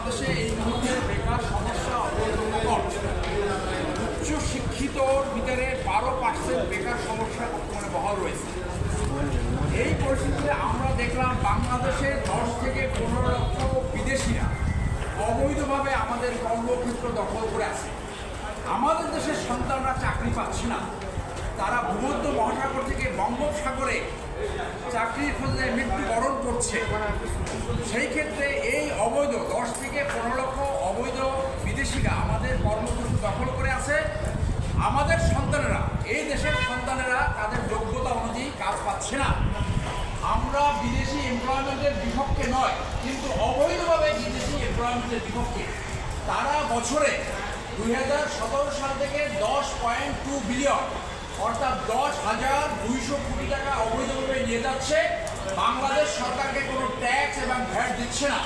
বাংলাদেশে এই মুহূর্তে বেকার সমস্যা অবলম্বন উচ্চ শিক্ষিতর ভিতরে 12% বেকার সমস্যা বর্তমানে বহাল রয়েছে। এই পরিস্থিতিতে আমরা দেখলাম বাংলাদেশে 10 থেকে 15 লক্ষ বিদেশিরা অবৈধভাবে আমাদের কর্মক্ষেত্র দখল করে আছে। আমাদের দেশের সন্তানরা চাকরি পাচ্ছে না, তারা ভূমধ্য মহাসাগর থেকে বঙ্গোপসাগরে চাকরির খোঁজে মৃত্যুবরণ করছে। সেই ক্ষেত্রে এই অবৈধ 10 থেকে 15 লক্ষ অবৈধ বিদেশিরা আমাদের কর্মক্ষেত্র দখল করে আছে। আমাদের সন্তানেরা, এই দেশের সন্তানেরা তাদের যোগ্যতা অনুযায়ী কাজ পাচ্ছে না। আমরা বিদেশি এমপ্লয়মেন্টের বিপক্ষে নয়, কিন্তু অবৈধভাবে বিদেশি এমপ্লয়মেন্টের বিপক্ষে। তারা বছরে 2017 সাল থেকে 10.2 বিলিয়ন অর্থাৎ 10,200 কোটি টাকা অবৈধভাবে নিয়ে যাচ্ছে। বাংলাদেশ সরকারকে কোনো ট্যাক্স এবং ভ্যাট দিচ্ছে না।